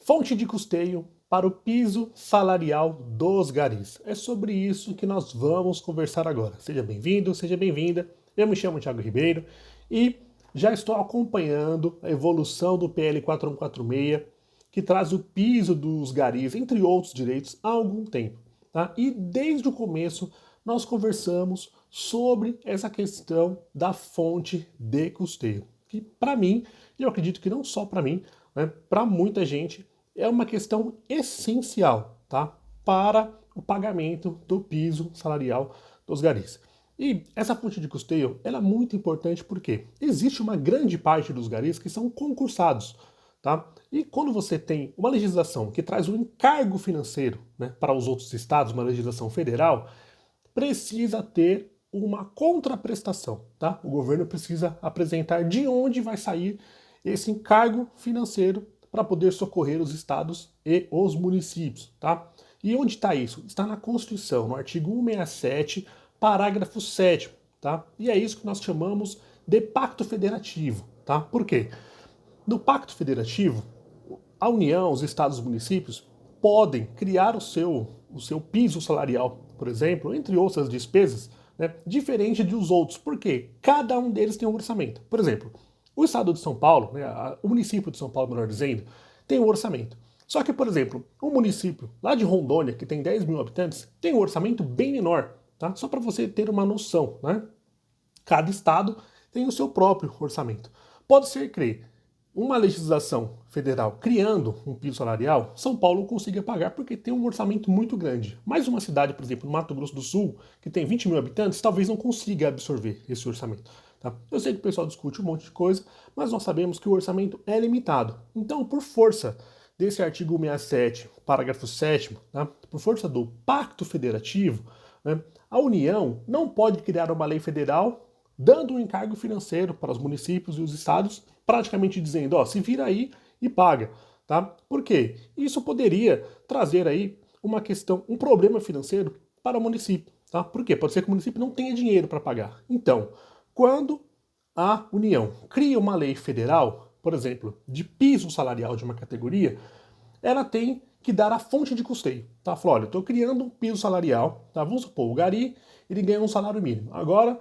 Fonte de custeio para o piso salarial dos garis. É sobre isso que nós vamos conversar agora. Seja bem-vindo, seja bem-vinda. Eu me chamo Thiago Ribeiro e já estou acompanhando a evolução do PL 4146, que traz o piso dos garis, entre outros direitos, há algum tempo. Tá? E desde o começo nós conversamos sobre essa questão da fonte de custeio, que para mim, e eu acredito que não só para mim, né, para muita gente, é uma questão essencial, tá, para o pagamento do piso salarial dos garis. E essa fonte de custeio ela é muito importante porque existe uma grande parte dos garis que são concursados. Tá? E quando você tem uma legislação que traz um encargo financeiro, né, para os outros estados, uma legislação federal, precisa ter uma contraprestação. Tá? O governo precisa apresentar de onde vai sair esse encargo financeiro para poder socorrer os estados e os municípios. Tá? E onde está isso? Está na Constituição, no artigo 167, parágrafo 7º. Tá? E é isso que nós chamamos de pacto federativo. Tá? Por quê? No Pacto Federativo, a União, os estados e os municípios podem criar o seu piso salarial, por exemplo, entre outras despesas, né, diferente dos outros, porque cada um deles tem um orçamento. Por exemplo, o estado de São Paulo, né, o município de São Paulo, melhor dizendo, tem um orçamento. Só que, por exemplo, um município lá de Rondônia, que tem 10 mil habitantes, tem um orçamento bem menor, tá? Só para você ter uma noção, né? Cada estado tem o seu próprio orçamento. Pode ser que uma legislação federal criando um piso salarial, São Paulo consiga pagar porque tem um orçamento muito grande. Mas uma cidade, por exemplo, no Mato Grosso do Sul, que tem 20 mil habitantes, talvez não consiga absorver esse orçamento. Tá? Eu sei que o pessoal discute um monte de coisa, mas nós sabemos que o orçamento é limitado. Então, por força desse artigo 167, parágrafo 7º, tá? Por força do Pacto Federativo, né, a União não pode criar uma lei federal dando um encargo financeiro para os municípios e os estados, praticamente dizendo, ó, se vira aí e paga, tá? Por quê? Isso poderia trazer aí uma questão, um problema financeiro para o município, tá? Por quê? Pode ser que o município não tenha dinheiro para pagar. Então, quando a União cria uma lei federal, por exemplo, de piso salarial de uma categoria, ela tem que dar a fonte de custeio, tá? Falou, olha, eu estou criando um piso salarial, tá? Vamos supor, o gari, ele ganha um salário mínimo. Agora,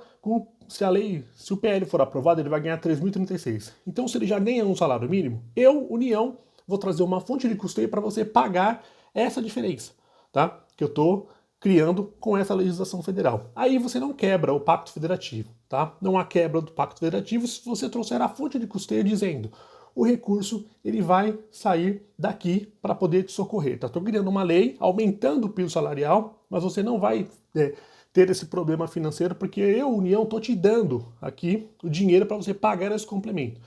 se o PL for aprovado, ele vai ganhar 3.036. Então, se ele já ganha um salário mínimo, eu, União, vou trazer uma fonte de custeio para você pagar essa diferença, tá? Que eu estou criando com essa legislação federal. Aí você não quebra o pacto federativo, tá? Não há quebra do pacto federativo se você trouxer a fonte de custeio dizendo o recurso ele vai sair daqui para poder te socorrer. Tá? Estou criando uma lei aumentando o piso salarial, mas você não vai ter esse problema financeiro porque eu, União, estou te dando aqui o dinheiro para você pagar esse complemento.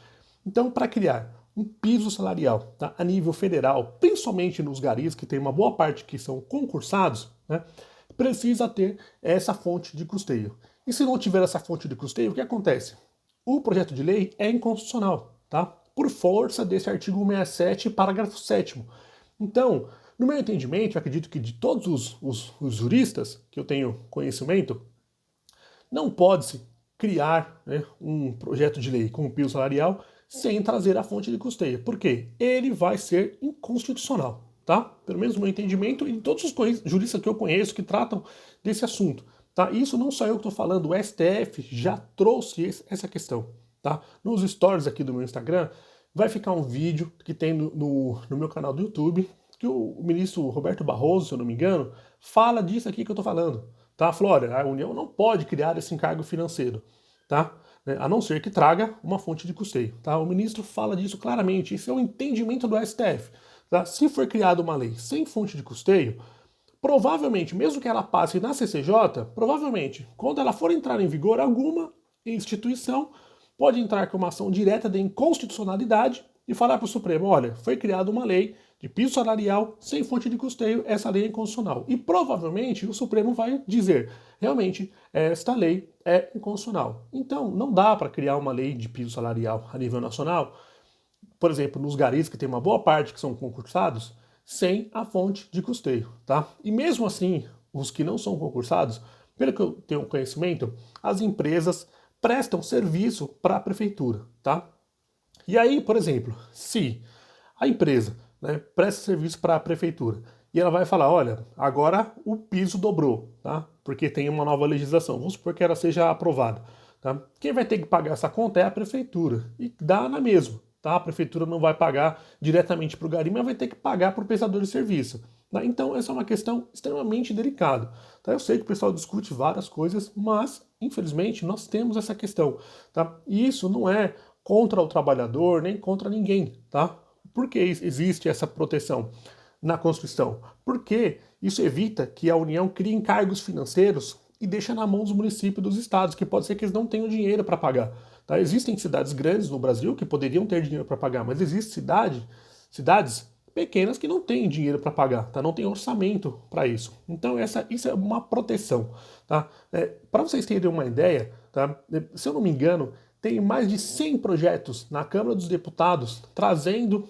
Então, para criar um piso salarial, tá, a nível federal, principalmente nos garis, que tem uma boa parte que são concursados, né, precisa ter essa fonte de custeio. E se não tiver essa fonte de custeio, o que acontece? O projeto de lei é inconstitucional, tá? Por força desse artigo 167, parágrafo 7º. Então, no meu entendimento, eu acredito que de todos os juristas que eu tenho conhecimento, não pode-se criar, né, um projeto de lei com um piso salarial sem trazer a fonte de custeio. Por quê? Ele vai ser inconstitucional, tá? Pelo menos no meu entendimento e de todos os juristas que eu conheço que tratam desse assunto. Tá? Isso não só eu que estou falando, o STF já trouxe essa questão. Tá? Nos stories aqui do meu Instagram, vai ficar um vídeo que tem no meu canal do YouTube, que o ministro Roberto Barroso, se eu não me engano, fala disso aqui que eu estou falando. Tá? Falou, olha, a União não pode criar esse encargo financeiro, tá? A não ser que traga uma fonte de custeio. Tá? O ministro fala disso claramente, isso é o entendimento do STF. Tá? Se for criada uma lei sem fonte de custeio, provavelmente, mesmo que ela passe na CCJ, provavelmente, quando ela for entrar em vigor, alguma instituição pode entrar com uma ação direta de inconstitucionalidade e falar para o Supremo, olha, foi criada uma lei de piso salarial sem fonte de custeio, essa lei é inconstitucional. E provavelmente o Supremo vai dizer, realmente, esta lei é inconstitucional. Então, não dá para criar uma lei de piso salarial a nível nacional, por exemplo, nos garis, que tem uma boa parte que são concursados, sem a fonte de custeio, tá? E mesmo assim, os que não são concursados, pelo que eu tenho conhecimento, as empresas prestam serviço para a prefeitura, tá? E aí, por exemplo, se a empresa né, presta serviço para a prefeitura. E ela vai falar, olha, agora o piso dobrou, tá? Porque tem uma nova legislação. Vamos supor que ela seja aprovada, tá? Quem vai ter que pagar essa conta é a prefeitura. E dá na mesma, tá? A prefeitura não vai pagar diretamente para o gari, mas vai ter que pagar para o prestador de serviço. Tá? Então essa é uma questão extremamente delicada. Tá? Eu sei que o pessoal discute várias coisas, mas infelizmente nós temos essa questão. Tá? E isso não é contra o trabalhador, nem contra ninguém. Tá? Por que existe essa proteção na Constituição? Porque isso evita que a União crie encargos financeiros e deixa na mão dos municípios e dos estados, que pode ser que eles não tenham dinheiro para pagar. Tá? Existem cidades grandes no Brasil que poderiam ter dinheiro para pagar, mas existem cidades pequenas que não têm dinheiro para pagar, tá? Não tem orçamento para isso. Então isso é uma proteção. Tá? Para vocês terem uma ideia, tá? Se eu não me engano, tem mais de 100 projetos na Câmara dos Deputados trazendo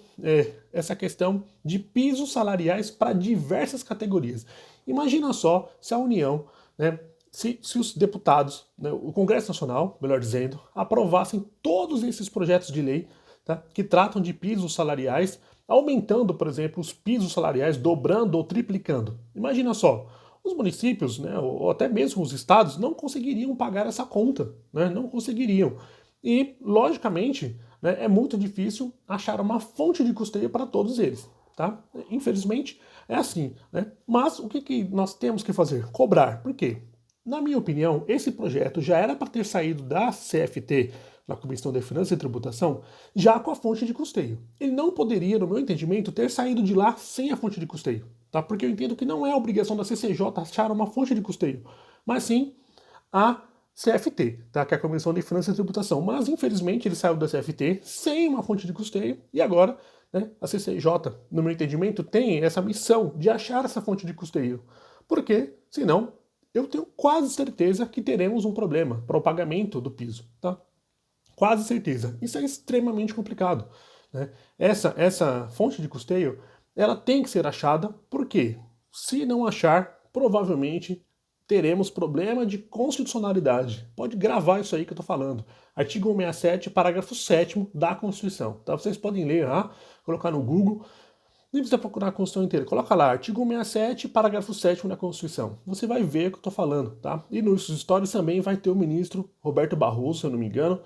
essa questão de pisos salariais para diversas categorias. Imagina só se a União, né, se os deputados, né, o Congresso Nacional, melhor dizendo, aprovassem todos esses projetos de lei, tá, que tratam de pisos salariais, aumentando, por exemplo, os pisos salariais, dobrando ou triplicando. Imagina só, os municípios, né, ou até mesmo os estados, não conseguiriam pagar essa conta, né, não conseguiriam. E, logicamente, né, é muito difícil achar uma fonte de custeio para todos eles. Tá? Infelizmente, é assim. Né? Mas o que nós temos que fazer? Cobrar. Por quê? Na minha opinião, esse projeto já era para ter saído da CFT, da Comissão de Finanças e Tributação, já com a fonte de custeio. Ele não poderia, no meu entendimento, ter saído de lá sem a fonte de custeio. Tá? Porque eu entendo que não é a obrigação da CCJ achar uma fonte de custeio, mas sim a CFT, tá? Que é a Comissão de Finanças e Tributação. Mas, infelizmente, ele saiu da CFT sem uma fonte de custeio e agora, né, a CCJ, no meu entendimento, tem essa missão de achar essa fonte de custeio. Porque, senão, eu tenho quase certeza que teremos um problema para o pagamento do piso. Tá? Quase certeza. Isso é extremamente complicado. Né? Essa fonte de custeio, ela tem que ser achada, porque se não achar, provavelmente teremos problema de constitucionalidade. Pode gravar isso aí que eu estou falando. Artigo 167, parágrafo 7º da Constituição. Tá? Vocês podem ler, colocar no Google. Nem precisa procurar a Constituição inteira. Coloca lá, artigo 167, parágrafo 7º da Constituição. Você vai ver o que eu estou falando. Tá? E nos stories também vai ter o ministro Roberto Barroso, se eu não me engano.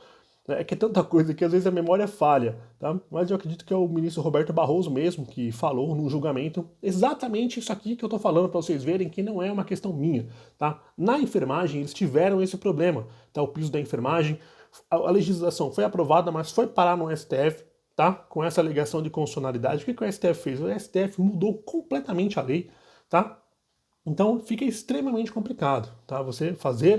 É que é tanta coisa que às vezes a memória falha, tá? Mas eu acredito que é o ministro Roberto Barroso mesmo que falou no julgamento exatamente isso aqui que eu tô falando para vocês verem que não é uma questão minha, tá? Na enfermagem eles tiveram esse problema, tá? O piso da enfermagem, a legislação foi aprovada, mas foi parar no STF, tá? Com essa alegação de constitucionalidade. O que o STF fez? O STF mudou completamente a lei, tá? Então fica extremamente complicado, tá? Você fazer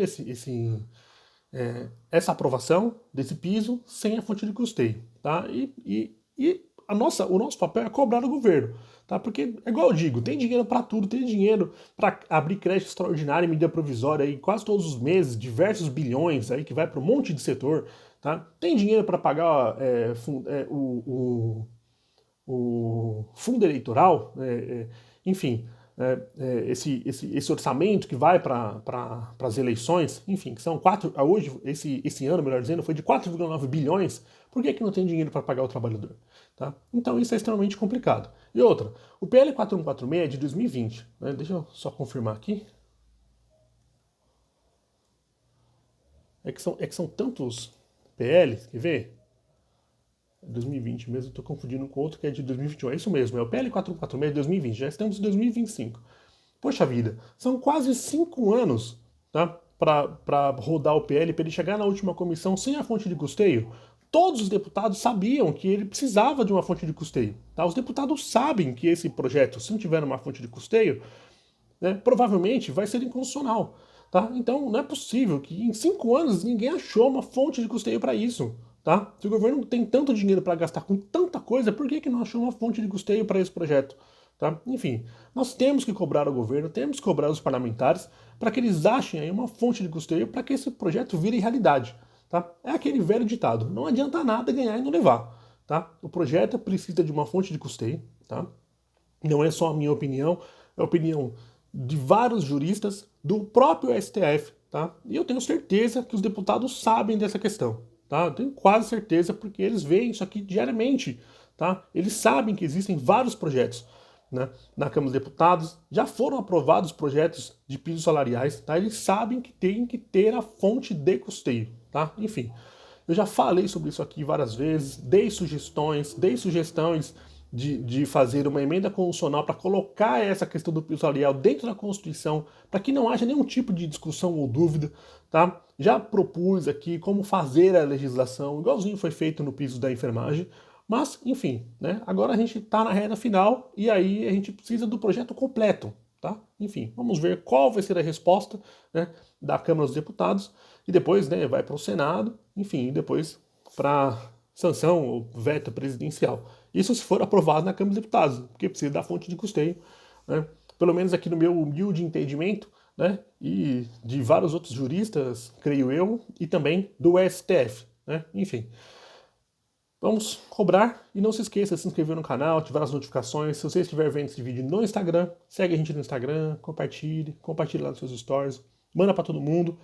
essa aprovação desse piso sem a fonte de custeio. Tá? E o nosso papel é cobrar o governo. Tá? Porque, é igual eu digo, tem dinheiro para tudo, tem dinheiro para abrir crédito extraordinário e medida provisória aí, quase todos os meses, diversos bilhões aí que vai para um monte de setor. Tá? Tem dinheiro para pagar o fundo eleitoral, enfim, esse orçamento que vai para as eleições, enfim, que são hoje, esse ano, melhor dizendo, foi de 4,9 bilhões, por que não tem dinheiro para pagar o trabalhador? Tá? Então isso é extremamente complicado. E outra, o PL 4146 é de 2020, né? Deixa eu só confirmar aqui. É que são tantos PLs, quer ver? 2020 mesmo, estou confundindo com outro que é de 2021. É isso mesmo, é o PL 446 de 2020, já estamos em 2025. Poxa vida, são quase 5 anos, tá, para rodar o PL, para ele chegar na última comissão sem a fonte de custeio. Todos os deputados sabiam que ele precisava de uma fonte de custeio. Tá? Os deputados sabem que esse projeto, se não tiver uma fonte de custeio, né, provavelmente vai ser inconstitucional. Tá? Então não é possível que em 5 anos ninguém achou uma fonte de custeio para isso. Tá? Se o governo tem tanto dinheiro para gastar com tanta coisa, por que não achou uma fonte de custeio para esse projeto? Tá? Enfim, nós temos que cobrar o governo, temos que cobrar os parlamentares para que eles achem aí uma fonte de custeio para que esse projeto vire realidade. Tá? É aquele velho ditado, não adianta nada ganhar e não levar. Tá? O projeto precisa de uma fonte de custeio. Tá? Não é só a minha opinião, é a opinião de vários juristas do próprio STF. Tá? E eu tenho certeza que os deputados sabem dessa questão. Tá? Eu tenho quase certeza, porque eles veem isso aqui diariamente, tá? Eles sabem que existem vários projetos, né, na Câmara dos Deputados, já foram aprovados projetos de pisos salariais, tá? Eles sabem que tem que ter a fonte de custeio, tá? Enfim, eu já falei sobre isso aqui várias vezes, dei sugestões de fazer uma emenda constitucional para colocar essa questão do piso salarial dentro da Constituição, para que não haja nenhum tipo de discussão ou dúvida, tá? Já propus aqui como fazer a legislação, igualzinho foi feito no piso da enfermagem, mas, enfim, né? Agora a gente está na reta final e aí a gente precisa do projeto completo, tá? Enfim, vamos ver qual vai ser a resposta, né, da Câmara dos Deputados e depois, né, vai para o Senado, enfim, e depois para sanção ou veto presidencial. Isso se for aprovado na Câmara dos Deputados, porque precisa da fonte de custeio, né? Pelo menos aqui no meu humilde entendimento, né, e de vários outros juristas, creio eu, e também do STF, né? Enfim. Vamos cobrar e não se esqueça de se inscrever no canal, ativar as notificações. Se você estiver vendo esse vídeo no Instagram, segue a gente no Instagram, compartilhe lá nos seus stories, manda para todo mundo.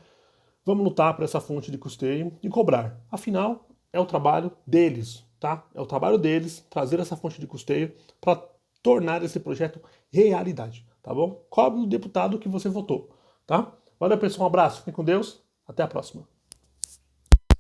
Vamos lutar por essa fonte de custeio e cobrar. Afinal, é o trabalho deles, tá? É o trabalho deles trazer essa fonte de custeio para tornar esse projeto realidade, tá bom? Cobre o deputado que você votou, tá? Valeu, pessoal, um abraço, fiquem com Deus, até a próxima.